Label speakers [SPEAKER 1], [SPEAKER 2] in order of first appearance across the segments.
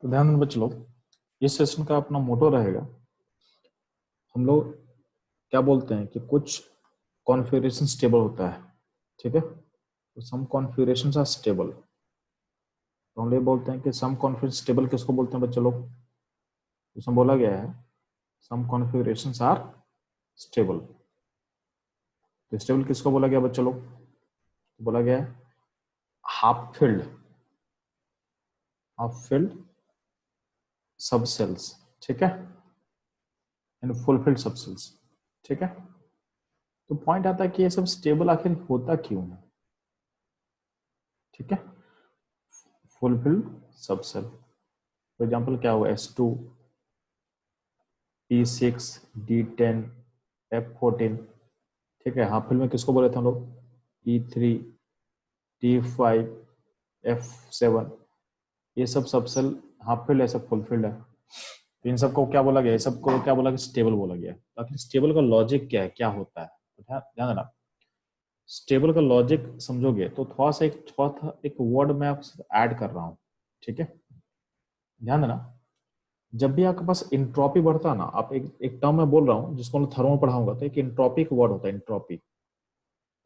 [SPEAKER 1] तो ध्यान देना बच्चों लोग, इस सेशन का अपना मोटो रहेगा, हम लोग क्या बोलते हैं कि कुछ कॉन्फ़िगरेशन स्टेबल होता है, ठीक है। तो सम कॉन्फ़िगरेशंस आर स्टेबल, तो हम लोग बोलते हैं कि सम कॉन्फ़िगरेशन स्टेबल किसको बोलते हैं बच्चों लोग। इसमें बोला गया है सम कॉन्फ़िगरेशंस आर स्टेबल। तो स्टेबल किसको बोला गया बच्चों लोग? तो बोला गया है हाफ फिल्ड सब सेल्स, ठीक है, एंड फुलफिल्ड सब सेल्स, ठीक है। तो पॉइंट आता है कि ये सब स्टेबल आखिर होता क्यों है, ठीक है। फुलफिल्ड सब सेल, फॉर एग्जाम्पल क्या हुआ, S2, P6, D10, F14, ठीक है। हाफ फिल्ड में किसको बोले थे हम लोग? E3, T5, F7, ये सब सबसेल हाफ फिल्ड है, सब फुलफिल्ड है। तो इन सबको क्या बोला गया? सबको क्या बोला गया? स्टेबल बोला गया। तो आखिर स्टेबल का लॉजिक क्या है, क्या होता है? तो ध्यान देना, स्टेबल का लॉजिक समझोगे तो थोड़ा सा एक वर्ड मैं आपसे ऐड कर रहा हूँ, ठीक है। ध्यान देना, जब भी आपके पास इंट्रोपी बढ़ता है ना, आप एक टर्म मैं बोल रहा हूँ जिसको मैं थर्मो पढ़ाऊंगा, तो एक इंट्रोपी का वर्ड होता है, इंट्रोपी।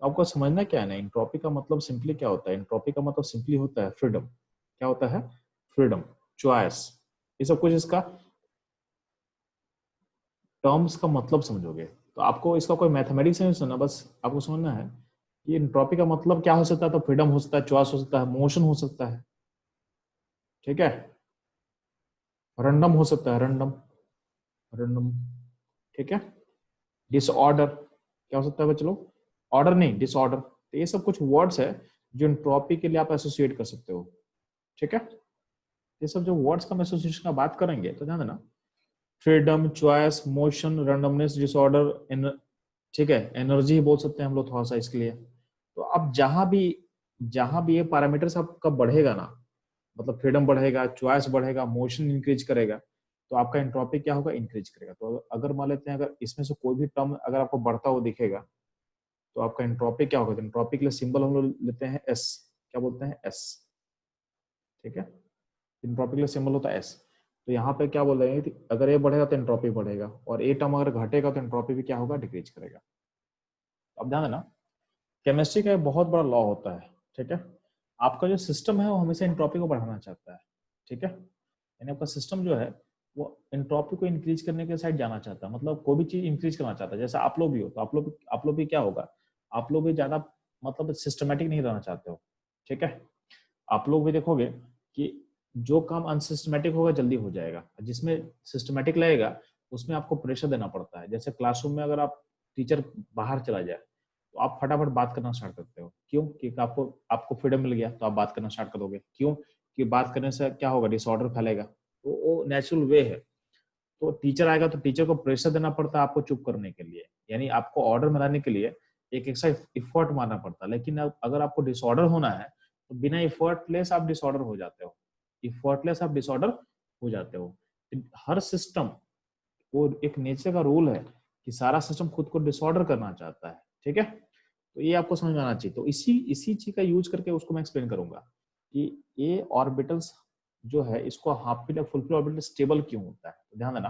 [SPEAKER 1] आपको समझना क्या है ना, इंट्रोपी का मतलब सिंपली क्या होता है? इंट्रोपी का मतलब सिंपली होता है फ्रीडम। क्या होता है? फ्रीडम, चॉइस, ये सब कुछ इसका टर्म्स का मतलब समझोगे तो आपको इसका कोई मैथमेटिक्स नहीं सुनना, बस आपको समझना है कि इंट्रोपी का मतलब क्या हो सकता है। तो फ्रीडम हो सकता है, चॉइस हो सकता है, मोशन हो सकता है, ठीक है, रैंडम हो सकता है, रैंडम, रैंडम, ठीक है। डिसऑर्डर क्या हो सकता है बच्चों लोग? ऑर्डर नहीं, डिसऑर्डर। तो ये सब कुछ वर्ड्स है जो एंट्रोपी के लिए आप एसोसिएट कर सकते हो, ठीक है। ये सब जो वर्ड्स का हम एसोसिएशन का बात करेंगे तो ध्यान देना, freedom, choice, motion, randomness, disorder, ठीक है, एनर्जी बोल सकते हैं हम लोग थोड़ा सा इसके लिए। तो अब जहां भी ये पैरामीटर्स आपका बढ़ेगा ना, मतलब फ्रीडम बढ़ेगा, चॉइस बढ़ेगा, मोशन इंक्रीज करेगा, तो आपका एंट्रोपी क्या होगा? इंक्रीज करेगा। तो अगर मान लेते हैं, अगर इसमें से कोई भी टर्म अगर आपको बढ़ता हुआ दिखेगा तो आपका एंट्रोपी क्या होगा? एंट्रोपी के लिए सिंबल हम लोग लेते हैं एस। क्या बोलते हैं? एस, ठीक है। एंट्रोपी के लिए सिंबल होता है एस। तो यहाँ पे क्या बोल रहे हैं कि अगर ये बढ़ेगा तो एंट्रोपी बढ़ेगा, और ए टर्म अगर घटेगा तो एंट्रोपी भी क्या होगा? डिक्रीज करेगा। अब ध्यान देना, केमिस्ट्री का एक बहुत बड़ा लॉ होता है, ठीक है। आपका जो सिस्टम है वो हमेशा एंट्रोपी को बढ़ाना चाहता है, ठीक है। यानी आपका सिस्टम जो है वो एंट्रोपी को इंक्रीज करने के साइड जाना चाहता है, मतलब कोई भी चीज इंक्रीज करना चाहता है। जैसे आप लोग भी हो, तो आप लोग भी क्या होगा? आप लोग भी ज्यादा मतलब सिस्टमेटिक नहीं रहना चाहते हो, ठीक है। आप लोग भी देखोगे कि जो काम अनसिस्टमेटिक होगा जल्दी हो जाएगा, जिसमें सिस्टमेटिक लगेगा उसमें आपको प्रेशर देना पड़ता है। जैसे क्लासरूम में अगर आप टीचर बाहर चला जाए तो आप फटाफट बात करना स्टार्ट करते हो, क्यों? क्योंकि आपको आपको फ्रीडम मिल गया तो आप बात करना स्टार्ट करोगे, क्यों? कि बात करने से क्या होगा? डिसऑर्डर फैलेगा, तो वो नेचुरल वे है। तो टीचर आएगा तो टीचर को प्रेशर देना पड़ता है आपको चुप करने के लिए, यानी आपको ऑर्डर में लाने के लिए एक एक्स्ट्रा इफर्ट मारना पड़ता है। लेकिन अगर आपको डिसऑर्डर होना है तो बिना इफर्टलेस आप डिसऑर्डर हो जाते हो, इफर्टलेस आप डिसऑर्डर हो जाते हो। हर सिस्टम वो एक नेचर का रूल है कि सारा सिस्टम खुद को डिसऑर्डर करना चाहता है, ठीक है। तो ये आपको समझ में आना चाहिए। तो इसी इसी चीज का यूज करके उसको मैं एक्सप्लेन करूंगा कि ये ऑर्बिटल्स जो है इसको हाफ पीरियड या फुल पीरियड ऑर्बिटल स्टेबल क्यों होता है। तो ध्यान देना,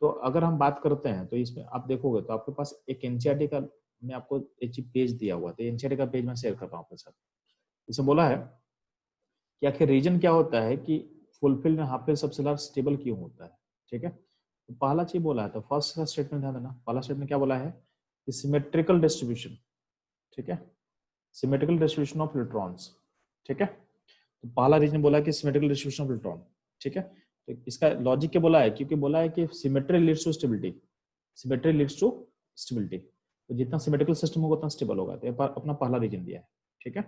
[SPEAKER 1] तो अगर हम बात करते हैं तो इसमें आप देखोगे तो आपके पास एक एनसीईआरटी का मैं आपको एक पेज दिया हुआ, तो एनसीईआरटी का पेज मैं शेयर कर रहा हूँ आपके साथ। इसमें बोला है कि आखिर रीजन क्या होता है कि फुलफिल्ड हाफ पीरियड सबसे ज्यादा स्टेबल क्यों होता है, ठीक है। तो पहला चीज बोला है, तो फर्स्ट का स्टेटमेंट ध्यान देना, पहला स्टेटमेंट क्या बोला है कि सिमेट्रिकल डिस्ट्रीब्यूशन, ठीक है, सिमेट्रिकल डिस्ट्रीब्यूशन ऑफ इलेक्ट्रॉन्स, ठीक है। तो पहला रीजन बोला कि सिमेट्रिकल डिस्ट्रीब्यूशन ऑफ इलेक्ट्रॉन, ठीक है। तो इसका लॉजिक क्या बोला है? क्योंकि बोला है कि symmetry leads to stability, symmetry leads to stability. तो जितना सिमेट्रिकल सिस्टम होगा उतना स्टेबल होगा। तो अपना पहला रीजन दिया है, ठीक है।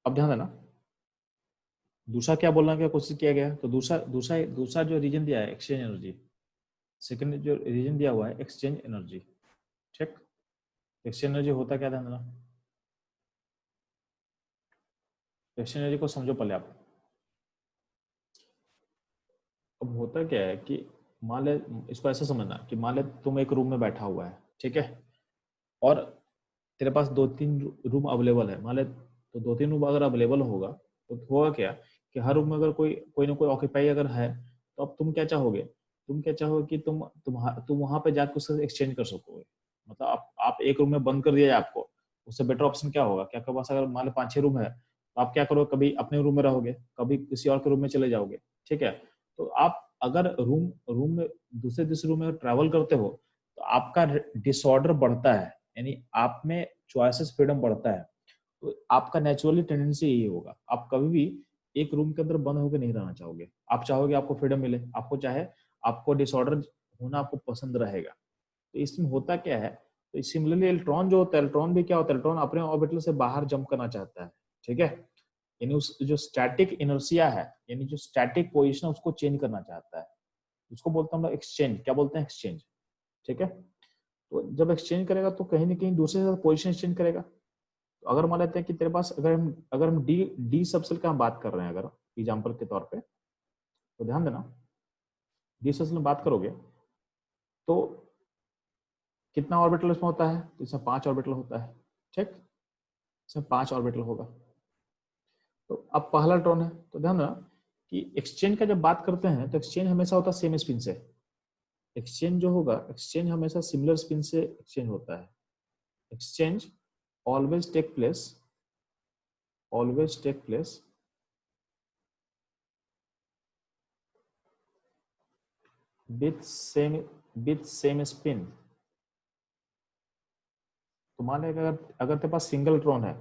[SPEAKER 1] अब ध्यान देना, दूसरा क्या बोलने का कोशिश किया गया, तो दूसरा दूसरा दूसरा जो रीजन दिया है एक्सचेंज एनर्जी। सेकंड जो रीजन दिया हुआ है एक्सचेंज एनर्जी, ठीक। एक्सचेंज एनर्जी होता क्या, ध्यान देना, एक्सचेंज एनर्जी को समझो पहले आप। अब होता क्या है कि मान ले, इसको ऐसे समझना कि मान ले तुम एक रूम में बैठा हुआ है, ठीक है, और तेरे पास दो तीन रूम अवेलेबल है। मान ले तो दो तीन रूम अगर अवेलेबल होगा तो होगा क्या कि हर रूम में अगर कोई ना कोई ऑक्यूपाई अगर है, तो अब तुम क्या चाहोगे, कि तुम वहां पे जाकर उससे एक्सचेंज कर सकोगे। मतलब आप एक रूम में बंद कर दिया जाए आपको, उससे बेटर ऑप्शन क्या होगा कि आपके पास अगर मान लो 5-6 रूम है, तो आप क्या करोगे, कभी अपने रूम में रहोगे, कभी किसी और के रूम में चले जाओगे, ठीक है। तो आप अगर रूम रूम में दूसरे तीसरे रूम में ट्रैवल करते हो, तो आपका डिसऑर्डर बढ़ता है, यानी आप में चॉइसेस फ्रीडम बढ़ता है। तो आपका नेचुरली टेंडेंसी यही होगा, आप कभी भी एक रूम के अंदर बंद होकर नहीं रहना चाहोगे, आप चाहोगे आपको फ्रीडम मिले, आपको डिसऑर्डर होना आपको पसंद रहेगा। तो इसमें होता क्या है, तो सिमिलरली इलेक्ट्रॉन जो होता है, इलेक्ट्रॉन भी क्या होता है, इलेक्ट्रॉन अपने ऑर्बिटल से बाहर जंप करना चाहता है, ठीक है। यानी उस जो स्टैटिक इनर्शिया है, यानी जो स्टैटिक पोजीशन है, उसको चेंज करना चाहता है। उसको बोलते हैं हम लोग एक्सचेंज, क्या बोलते हैं, एक्सचेंज, ठीक है। तो जब एक्सचेंज करेगा तो कहीं ना कहीं दूसरे से पोजीशन एक्सचेंज करेगा। तो अगर मान लेते हैं कि तेरे पास अगर हम डी डी सबसेल का हम बात कर रहे हैं, अगर एग्जाम्पल के तौर पे, तो ध्यान देना, डी सबसेल में बात करोगे तो कितना ऑर्बिटल इसमें होता है, तो इसमें 5 ऑर्बिटल होता है, ठीक। इसमें 5 ऑर्बिटल होगा। तो अब पहला इलेक्ट्रॉन है, तो ध्यान देना कि एक्सचेंज का जब बात करते हैं, तो एक्सचेंज हमेशा होता है सेम स्पिन से। एक्सचेंज जो होगा, एक्सचेंज हमेशा सिमिलर स्पिन से एक्सचेंज होता है। Exchange always take place with same spin. तो मान लें अगर अगर तेरे पास सिंगल इलेक्ट्रॉन है,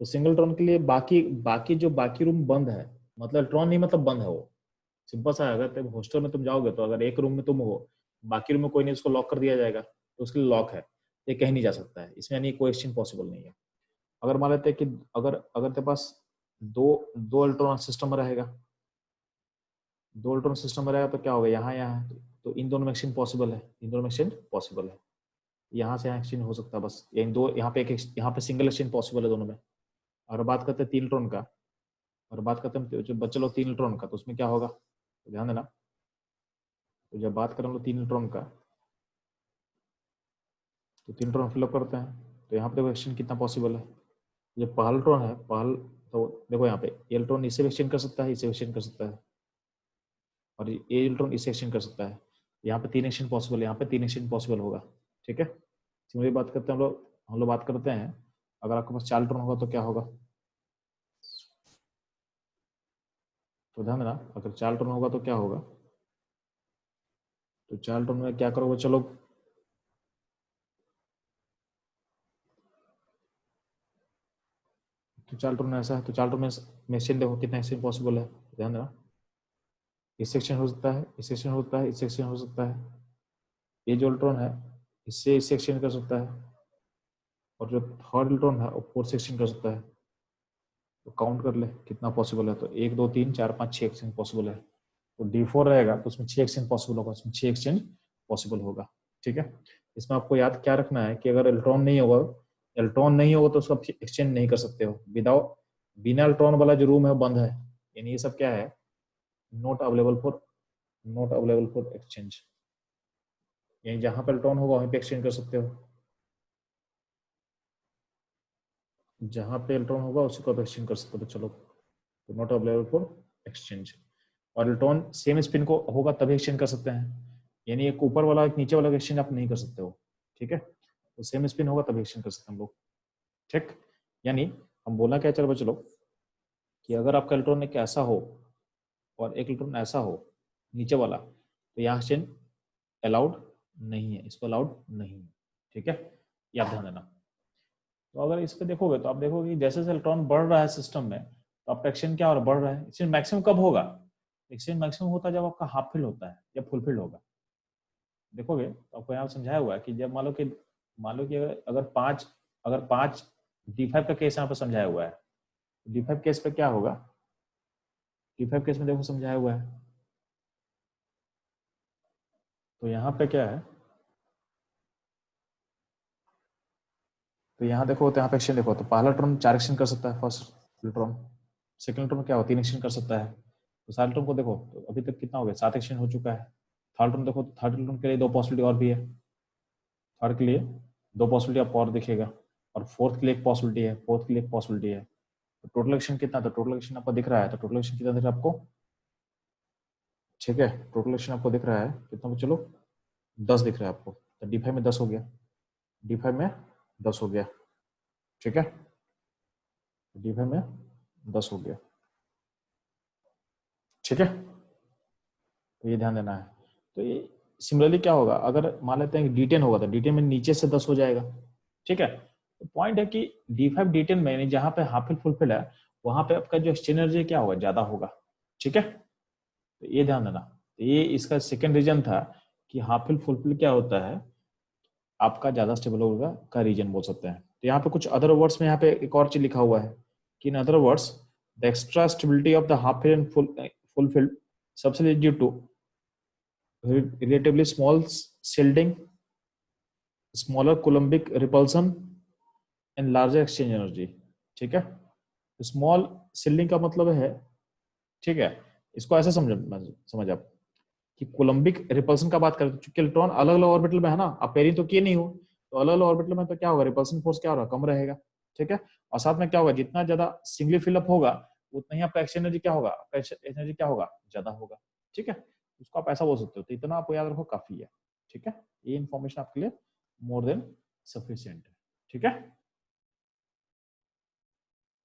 [SPEAKER 1] तो सिंगल इलेक्ट्रॉन के लिए बाकी रूम बंद है, मतलब इलेक्ट्रॉन नहीं, मतलब बंद है वो। सिंपल सा है, अगर तुम हॉस्टल में तुम जाओगे, तो अगर एक रूम में तुम हो, बाकी रूम में कोई नहीं, उसको लॉक कर दिया जाएगा, तो उसके लिए लॉक है, ये कहीं नहीं जा सकता है, इसमें यानी कोई एक्सचेंज पॉसिबल नहीं है। अगर मान लेते हैं कि अगर अगर तेरे पास दो दो इलेक्ट्रॉन सिस्टम में रहेगा, तो क्या होगा, यहाँ यहाँ, तो इन दोनों में एक्सचेंज पॉसिबल है, यहाँ से यहाँ एक्सचेंज हो सकता है, बस इन दो, यहाँ पे सिंगल एक्सचेंज पॉसिबल है दोनों में। और बात करते हैं 3 इलेक्ट्रॉन का, और बात करते हैं जो बच्चे लोग 3 इलेक्ट्रॉन का, तो उसमें क्या होगा, तो ध्यान देना। तो जब बात करें हम लोग 3 इलेक्ट्रॉन का, तो 3 इलेक्ट्रॉन फिलअप करते हैं, तो यहाँ पे देखो एक्सचेंज कितना पॉसिबल है। जो पहला इलेक्ट्रॉन है, तो देखो यहाँ पे इलेक्ट्रॉन इससे एक्सचेंज कर सकता है, इससे एक्सचेंज कर सकता है, और ये इलेक्ट्रॉन इससे एक्सचेंज कर सकता है। यहाँ पे 3 एक्सचेंज पॉसिबल है, यहाँ पे 3 एक्सचेंज पॉसिबल होगा, ठीक है। सिमिलरली बात करते हैं हम लोग बात करते हैं, अगर आपके पास 4 इलेक्ट्रॉन होगा तो क्या होगा, तो ध्यान देना, अगर 4 इलेक्ट्रॉन होगा तो क्या होगा, तो 4 इलेक्ट्रॉन में क्या करोगे, चलो तो 4 इलेक्ट्रॉन ऐसा है, तो 4 इलेक्ट्रॉन में एक्सचेंज देखो कितना एक्सचेंज पॉसिबल है, ध्यान देना। इस सेक्शन हो सकता है, इस सेक्शन हो सकता है, इस सेक्शन हो सकता है, ये जो इलेक्ट्रॉन है इससे इस सेक्शन कर सकता है, और जो थर्ड इलेक्ट्रॉन है वो फोर्थ सेक्शन कर सकता है। तो काउंट कर ले कितना पॉसिबल है, तो 1 2 3 4 5 6 एक्सचेंज पॉसिबल है। तो D4 रहेगा, तो उसमें 6 एक्सचेंज पॉसिबल होगा, उसमें 6 एक्सचेंज पॉसिबल होगा, ठीक है। इसमें आपको याद क्या रखना है कि अगर इलेक्ट्रॉन नहीं होगा तो उसका एक्सचेंज नहीं कर सकते हो। बिना इलेक्ट्रॉन वाला जो रूम है बंद है, यानी ये सब क्या है, नॉट अवेलेबल फॉर एक्सचेंज, यानी जहां पर इलेक्ट्रॉन होगा वहीं पे एक्सचेंज कर सकते हो, जहां पे इलेक्ट्रॉन होगा उसी को एक्सचेंज कर सकते हो। तो चलो, तो नॉट अवेलेबल फॉर एक्सचेंज। और इलेक्ट्रॉन सेम स्पिन को होगा तभी एक्सचेंज कर सकते हैं, यानी एक ऊपर वाला एक नीचे वाला एक्सचेंज आप नहीं कर सकते हो, ठीक है। तो सेम स्पिन होगा तभी एक्सचेंज कर सकते हैं हम लोग, ठीक। यानी हम बोलना क्या चलो चलो कि अगर आपका इलेक्ट्रॉन एक ऐसा हो और एक इलेक्ट्रॉन ऐसा हो नीचे वाला, तो यहाँ एक्सचेंज अलाउड नहीं है, इसको अलाउड नहीं है, ठीक है, ये आप ध्यान देना। तो अगर इस पे देखोगे तो आप देखोगे जैसे जैसे इलेक्ट्रॉन बढ़ रहा है सिस्टम में, तो आपका एक्सचेंज क्या हो रहा है, बढ़ रहा है। एक्सचेंज मैक्सिमम कब होगा, एक्सचेंज मैक्सिमम होता है जब आपका हाफ फिल होता है या फुल फिल होगा। देखोगे तो आपको यहाँ समझाया हुआ है कि जब मान लो कि अगर पांच D5 का केस यहाँ पर समझाया हुआ है, D5 केस पे क्या होगा, D5 केस में देखो समझाया हुआ है। तो यहाँ पे क्या है, तो यहाँ देखो, तो यहाँ पे एक्सचेंज देखो, तो पहला इलेक्ट्रॉन 4 एक्सचेंज कर सकता है, फर्स्ट इलेक्ट्रॉन। सेकंड इलेक्ट्रॉन क्या हो, 3 एक्सचेंज कर सकता है। तो 7 इलेक्ट्रॉन को देखो, तो अभी तक कितना हो गया, 7 एक्सचेंज हो चुका है। थर्ड इलेक्ट्रॉन देखो, तो थर्ड इलेक्ट्रॉन के लिए 2 पॉसिबिलिटी और भी है, थर्ड के लिए 2 पॉसिबिलिटी आपको और दिखेगा, और फोर्थ के लिए एक पॉसिबिलिटी है, तो टोटल एक्शन कितना, तो टोटल एक्शन आपको दिख रहा है, तो टोटल एक्शन कितना दिख रहा है आपको, ठीक है, टोटल एक्शन आपको दिख रहा है कितना, चलो 10 दिख रहा है आपको, तो D5 में 10 हो गया, D5 में 10 हो गया, ठीक है, D5 में 10 हो गया, ठीक है, तो ये ध्यान देना है। तो ये सिमिलरली क्या होगा, अगर मान लेते हैं कि D10 होगा तो D10 में नीचे से 10 हो जाएगा, ठीक है। तो पॉइंट है कि D5 D10 में जहां पे हाफ फिल फुलफिल है वहां पे आपका जो एक्सचेंज एनर्जी क्या होगा, ज्यादा होगा, ठीक है, तो ये ध्यान देना। तो ये इसका सेकंड रीजन था कि हाफ फिल फुलफिल क्या होता है, आपका ज्यादा स्टेबल होगा का रीजन बोल सकते हैं। तो यहाँ पे कुछ अदर वर्ड्स में यहाँ पे एक और चीज लिखा हुआ है कि in other words the extra stability of the half fill and fulfilled subshell due to relatively small shielding, smaller coulombic repulsion and larger exchange energy, ठीक है। स्मॉल shielding का मतलब है, ठीक है, इसको ऐसे समझ आप कि कोलम्बिक रिपल्सन का बात करें तो चूंकि इलेक्ट्रॉन अलग अलग ऑर्बिटल में है ना, आप पेयरिंग तो किए नहीं हो, तो अलग अलग ऑर्बिटल में तो क्या होगा, रिपल्सन फोर्स क्या होगा, कम रहेगा, ठीक है। और साथ में क्या होगा, जितना ज्यादा सिंगली फिलअप होगा उतना ही आपका एक्सचेंज एनर्जी क्या होगा, एनर्जी क्या होगा, ज्यादा होगा, ठीक है। उसको आप ऐसा बोल सकते हो, तो इतना आपको याद रखो काफी है, ठीक है। ये इन्फॉर्मेशन आपके लिए मोर देन सफिशिएंट है, ठीक है।